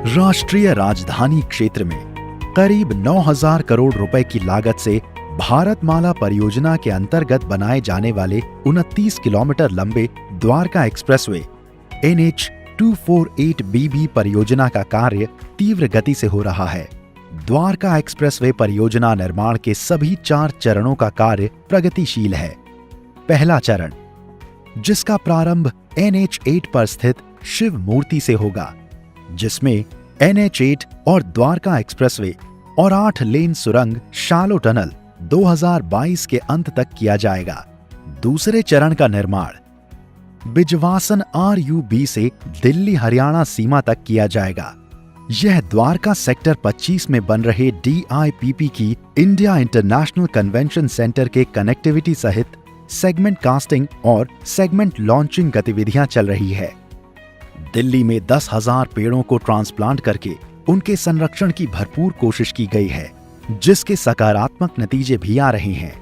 राष्ट्रीय राजधानी क्षेत्र में करीब 9,000 करोड़ रुपए की लागत से भारतमाला परियोजना के अंतर्गत बनाए जाने वाले 29 किलोमीटर लंबे द्वारका एक्सप्रेसवे NH 248BB परियोजना का कार्य तीव्र गति से हो रहा है। द्वारका एक्सप्रेसवे परियोजना निर्माण के सभी 4 चरणों का कार्य प्रगतिशील है। पहला चरण, जिसका प्रारंभ NH 8 पर स्थित शिव मूर्ति से होगा, जिसमें NH 8 और द्वारका एक्सप्रेसवे और 8 लेन सुरंग शालो टनल 2022 के अंत तक किया जाएगा। दूसरे चरण का निर्माण बिजवासन RUB से दिल्ली हरियाणा सीमा तक किया जाएगा। यह द्वारका सेक्टर 25 में बन रहे DIPP की इंडिया इंटरनेशनल कन्वेंशन सेंटर के कनेक्टिविटी सहित सेगमेंट कास्टिंग और सेगमेंट लॉन्चिंग गतिविधियां चल रही है। दिल्ली में 10,000 पेड़ों को ट्रांसप्लांट करके उनके संरक्षण की भरपूर कोशिश की गई है, जिसके सकारात्मक नतीजे भी आ रहे हैं।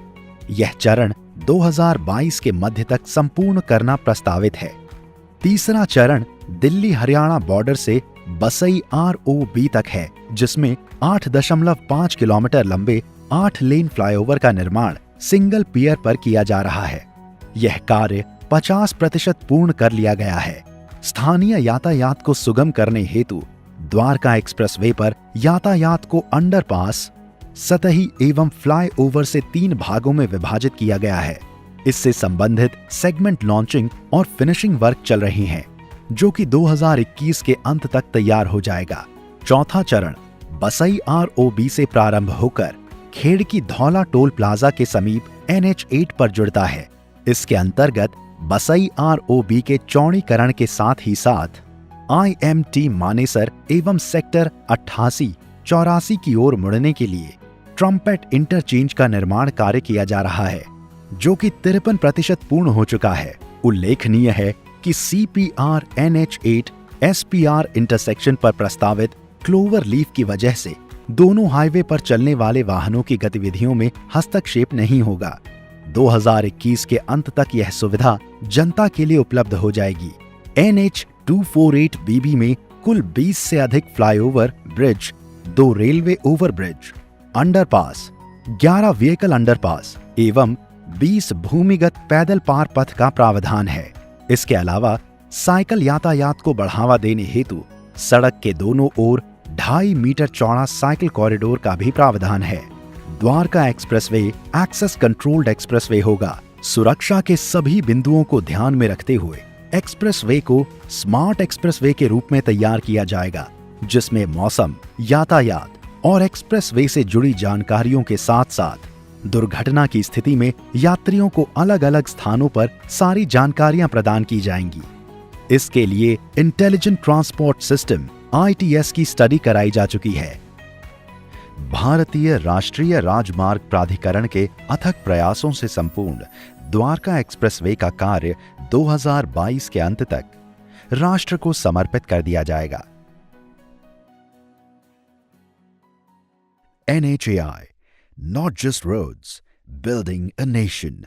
यह चरण 2022 के मध्य तक संपूर्ण करना प्रस्तावित है। तीसरा चरण दिल्ली हरियाणा बॉर्डर से बसई ROB तक है, जिसमें 8.5 किलोमीटर लंबे 8 लेन फ्लाईओवर का निर्माण सिंगल पियर पर किया जा रहा है। यह कार्य 50% पूर्ण कर लिया गया है। स्थानीय यातायात को सुगम करने हेतु द्वारका एक्सप्रेसवे पर यातायात को अंडरपास, सतही एवं फ्लाईओवर से 3 भागों में विभाजित किया गया है। इससे संबंधित सेगमेंट लॉन्चिंग और फिनिशिंग वर्क चल रहे हैं, जो कि 2021 के अंत तक तैयार हो जाएगा। चौथा चरण बसई ROB से प्रारंभ होकर खेड़की धौला टोल प्लाजा के समीप NH 8 पर जुड़ता है। इसके अंतर्गत बसई ROB के चौड़ीकरण के साथ ही साथ IMT मानेसर एवं सेक्टर 88-84 की ओर मुड़ने के लिए ट्रम्पेट इंटरचेंज का निर्माण कार्य किया जा रहा है, जो कि 53% पूर्ण हो चुका है। उल्लेखनीय है कि CPR NH 8 SPR इंटरसेक्शन पर प्रस्तावित क्लोवर लीफ की वजह से दोनों हाईवे पर चलने वाले वाहनों की गतिविधियों में हस्तक्षेप नहीं होगा। 2021 के अंत तक यह सुविधा जनता के लिए उपलब्ध हो जाएगी। NH 248BB में कुल 20 से अधिक flyover, bridge, 2 railway overbridge, underpass, 11 vehicle underpass एवं 20 भूमिगत पैदल पार पथ का प्रावधान है। इसके अलावा साइकिल यातायात को बढ़ावा देने हेतु सड़क के दोनों ओर 2.5 मीटर चौड़ा साइकिल कॉरिडोर का भी प्रावधान है। Dwarka expressway access controlled expressway होगा। सुरक्षा के सभी बिंदुओं को ध्यान में रखते हुए एक्सप्रेसवे को स्मार्ट एक्सप्रेसवे के रूप में तैयार किया जाएगा, जिसमें मौसम, यातायात और एक्सप्रेसवे से जुड़ी जानकारियों के साथ साथ दुर्घटना की स्थिति में यात्रियों को अलग अलग स्थानों पर सारी जानकारियां प्रदान की जाएंगी। इसके लिए इंटेलिजेंट ट्रांसपोर्ट सिस्टम ITS की स्टडी कराई जा चुकी है। भारतीय राष्ट्रीय राजमार्ग प्राधिकरण के अथक प्रयासों से संपूर्ण द्वारका एक्सप्रेसवे का कार्य 2022 के अंत तक राष्ट्र को समर्पित कर दिया जाएगा। NHAI, not just roads, building a nation।